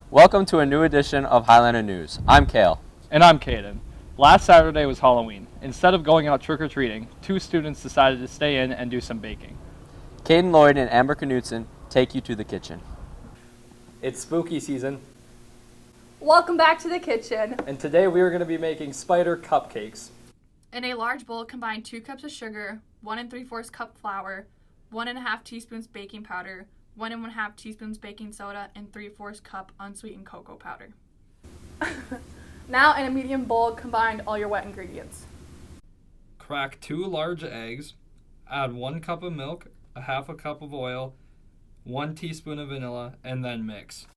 Welcome to a new edition of Highlander News. I'm Kale. And I'm Caden. Last Saturday was Halloween. Instead of going out trick-or-treating, two students decided to stay in and do some baking. Caden Lloyd and Amber Knutson take you to the kitchen. It's spooky season, Welcome back to the kitchen. and today we are going to be making spider cupcakes. In a large bowl, combine 2 cups of sugar, 1 3/4 cup flour, 1 1/2 teaspoons baking powder, 1 1/2 teaspoons baking soda, and 3/4 cup unsweetened cocoa powder. Now in a medium bowl, combine all your wet ingredients. Crack 2 large eggs, add 1 cup of milk, a half a cup of oil, 1 teaspoon of vanilla, and then mix.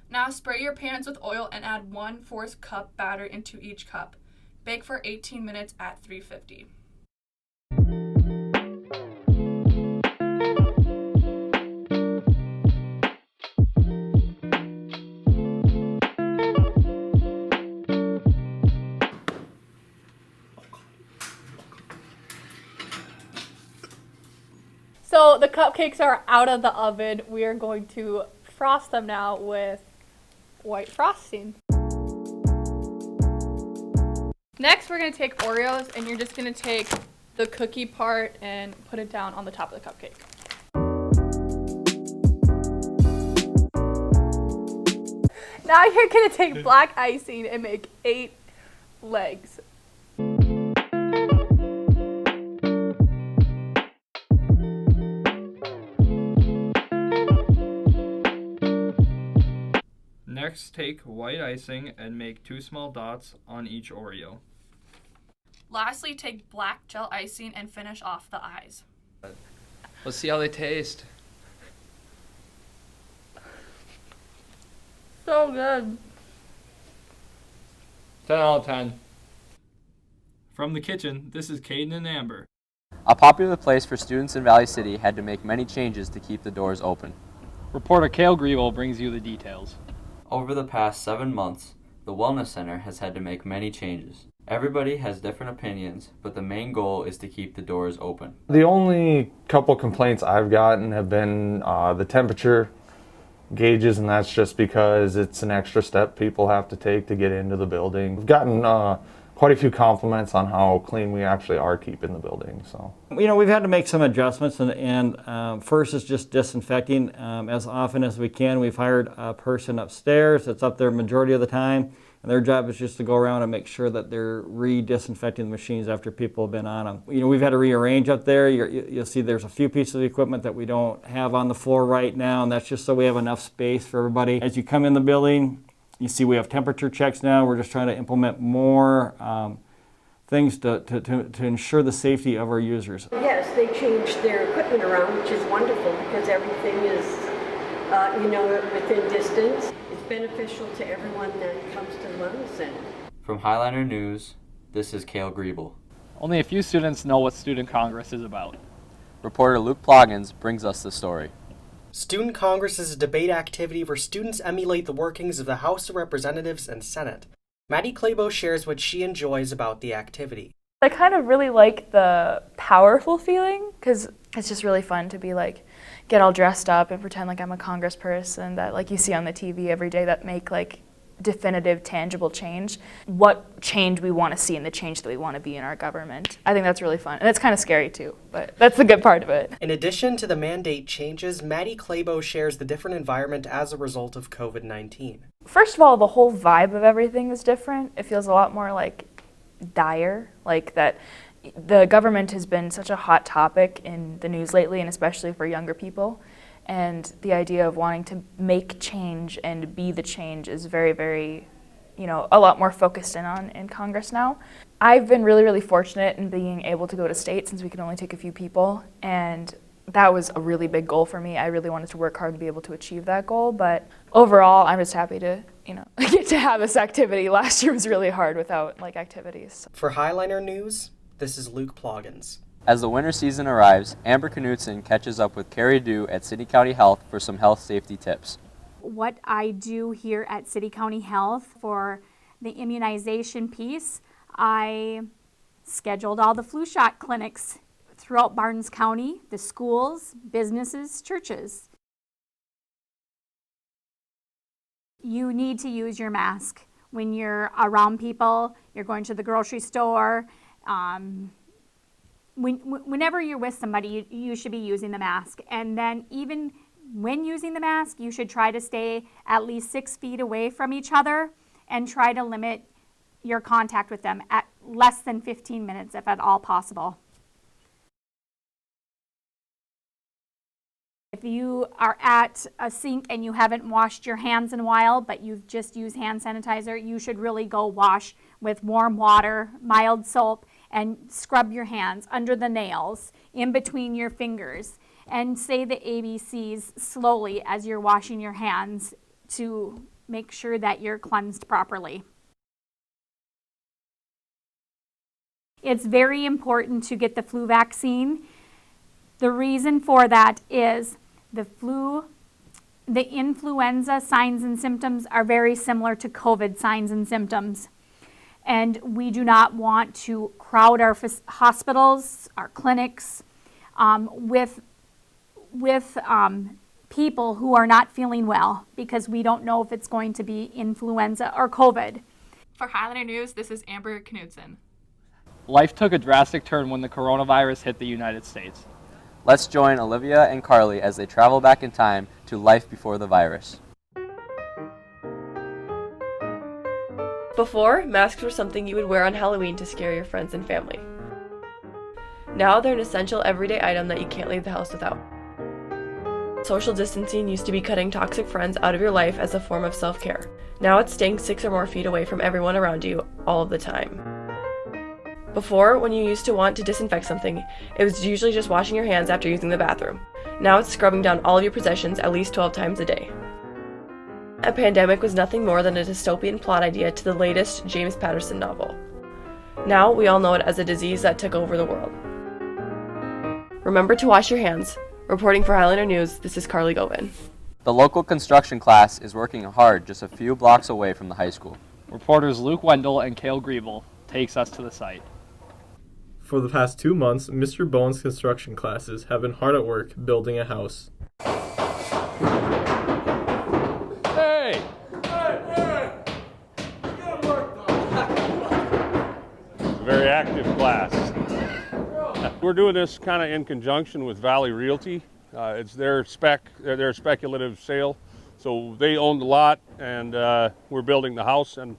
Now spray your pans with oil and add 1/4 cup batter into each cup. Bake for 18 minutes at 350. So the cupcakes are out of the oven. We are going to frost them now with white frosting. Next, we're going to take Oreos, and you're just going to take the cookie part and put it down on the top of the cupcake. Now you're going to take black icing and make 8 legs. Next, take white icing and make 2 small dots on each Oreo. Lastly, take black gel icing and finish off the eyes. Let's see how they taste. So good. 10 out of 10. From the kitchen, this is Caden and Amber. A popular place for students in Valley City had to make many changes to keep the doors open. Reporter Cale Griebel brings you the details. Over the past 7 months, the Wellness Center has had to make many changes. Everybody has different opinions, but the main goal is to keep the doors open. The only couple complaints I've gotten have been the temperature gauges, and that's just because it's an extra step people have to take to get into the building. We've gotten quite a few compliments on how clean we actually are keeping the building. So, we've had to make some adjustments, and first is just disinfecting as often as we can. We've hired a person upstairs that's up there majority of the time, and their job is just to go around and make sure that they're re-disinfecting the machines after people have been on them. We've had to rearrange up there. You'll see there's a few pieces of equipment that we don't have on the floor right now, and that's just so we have enough space for everybody. As you come in the building, you see we have temperature checks now. We're just trying to implement more things to ensure the safety of our users. Yes, they changed their equipment around, which is wonderful because everything is, within distance. It's beneficial to everyone that comes to the Wellness Center. From Highlander News, this is Cale Griebel. Only a few students know what Student Congress is about. Reporter Luke Ploggins brings us the story. Student Congress is a debate activity where students emulate the workings of the House of Representatives and Senate. Maddie Clabo shares what she enjoys about the activity. I kind of really like the powerful feeling because it's just really fun to be get all dressed up and pretend like I'm a congressperson that you see on the TV every day that make definitive, tangible change. What change we want to see and the change that we want to be in our government. I think that's really fun. And it's kind of scary too, but that's the good part of it. In addition to the mandate changes, Maddie Clabo shares the different environment as a result of COVID-19. First of all, the whole vibe of everything is different. It feels a lot more dire, that the government has been such a hot topic in the news lately, and especially for younger people. And the idea of wanting to make change and be the change is very, very, a lot more focused in Congress now. I've been really, really fortunate in being able to go to state since we can only take a few people. And that was a really big goal for me. I really wanted to work hard to be able to achieve that goal. But overall, I'm just happy to, get to have this activity. Last year was really hard without activities. For Highlander News, this is Luke Ploggins. As the winter season arrives, Amber Knutson catches up with Carrie Dew at City County Health for some health safety tips. What I do here at City County Health for the immunization piece, I scheduled all the flu shot clinics throughout Barnes County, the schools, businesses, churches. You need to use your mask when you're around people, you're going to the grocery store. Whenever you're with somebody, you should be using the mask. And then even when using the mask, you should try to stay at least 6 feet away from each other and try to limit your contact with them at less than 15 minutes if at all possible. If you are at a sink and you haven't washed your hands in a while, but you've just used hand sanitizer, you should really go wash with warm water, mild soap, and scrub your hands under the nails, in between your fingers, and say the ABCs slowly as you're washing your hands to make sure that you're cleansed properly. It's very important to get the flu vaccine. The reason for that is the influenza signs and symptoms are very similar to COVID signs and symptoms. And we do not want to crowd our hospitals, our clinics, with people who are not feeling well, because we don't know if it's going to be influenza or COVID. For Highlander News, this is Amber Knudsen. Life took a drastic turn when the coronavirus hit the United States. Let's join Olivia and Carly as they travel back in time to life before the virus. Before, masks were something you would wear on Halloween to scare your friends and family. Now they're an essential everyday item that you can't leave the house without. Social distancing used to be cutting toxic friends out of your life as a form of self-care. Now it's staying 6 or more feet away from everyone around you all of the time. Before, when you used to want to disinfect something, it was usually just washing your hands after using the bathroom. Now it's scrubbing down all of your possessions at least 12 times a day. A pandemic was nothing more than a dystopian plot idea to the latest James Patterson novel. Now we all know it as a disease that took over the world. Remember to wash your hands. Reporting for Highlander News, this is Carly Govin. The local construction class is working hard just a few blocks away from the high school. Reporters Luke Wendell and Cale Griebel takes us to the site. For the past 2 months, Mr. Bowen's construction classes have been hard at work building a house. Hey! It's a very active class. We're doing this kind of in conjunction with Valley Realty. It's their speculative sale. So they own the lot, and we're building the house and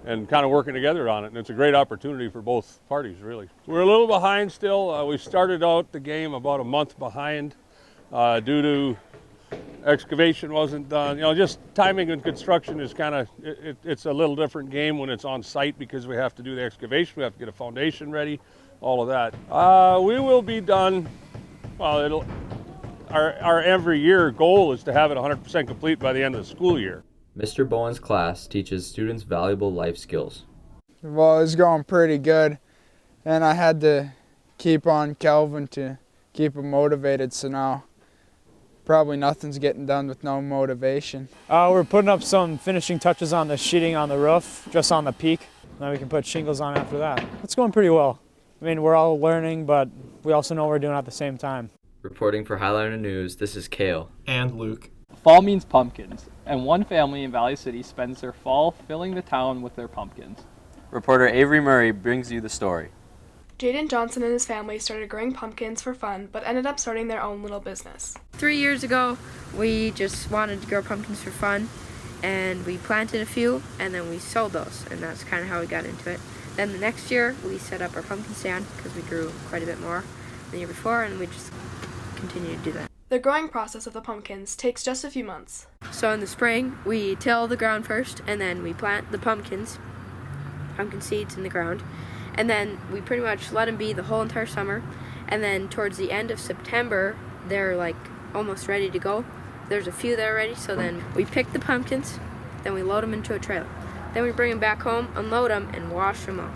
kind of working together on it. And it's a great opportunity for both parties, really. We're a little behind still. We started out the game about a month behind due to excavation wasn't done. You know, just timing and construction is kind of, it's a little different game when it's on site because we have to do the excavation, we have to get a foundation ready, all of that. We will be done, well, our every year goal is to have it 100% complete by the end of the school year. Mr. Bowen's class teaches students valuable life skills. Well, it was going pretty good, and I had to keep on Calvin to keep him motivated, so now probably nothing's getting done with no motivation. We're putting up some finishing touches on the sheeting on the roof, just on the peak. Then we can put shingles on after that. It's going pretty well. I mean, we're all learning, but we also know what we're doing at the same time. Reporting for Highlander News, this is Cale. And Luke. Fall means pumpkins, and one family in Valley City spends their fall filling the town with their pumpkins. Reporter Avery Murray brings you the story. Jaden Johnson and his family started growing pumpkins for fun, but ended up starting their own little business. 3 years ago, we just wanted to grow pumpkins for fun, and we planted a few, and then we sold those, and that's kind of how we got into it. Then the next year, we set up our pumpkin stand, because we grew quite a bit more than the year before, and we just continued to do that. The growing process of the pumpkins takes just a few months. So in the spring, we till the ground first, and then we plant the pumpkin seeds in the ground, and then we pretty much let them be the whole entire summer, and then towards the end of September, they're like almost ready to go. There's a few that are ready, so then we pick the pumpkins, then we load them into a trailer. Then we bring them back home, unload them, and wash them off.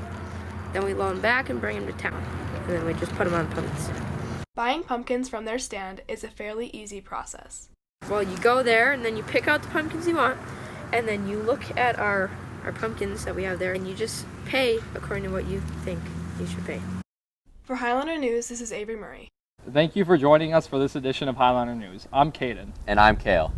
Then we load them back and bring them to town, and then we just put them on pumpkins. Buying pumpkins from their stand is a fairly easy process. Well, you go there and then you pick out the pumpkins you want, and then you look at our pumpkins that we have there, and you just pay according to what you think you should pay. For Highlander News, this is Avery Murray. Thank you for joining us for this edition of Highlander News. I'm Caden. And I'm Cale.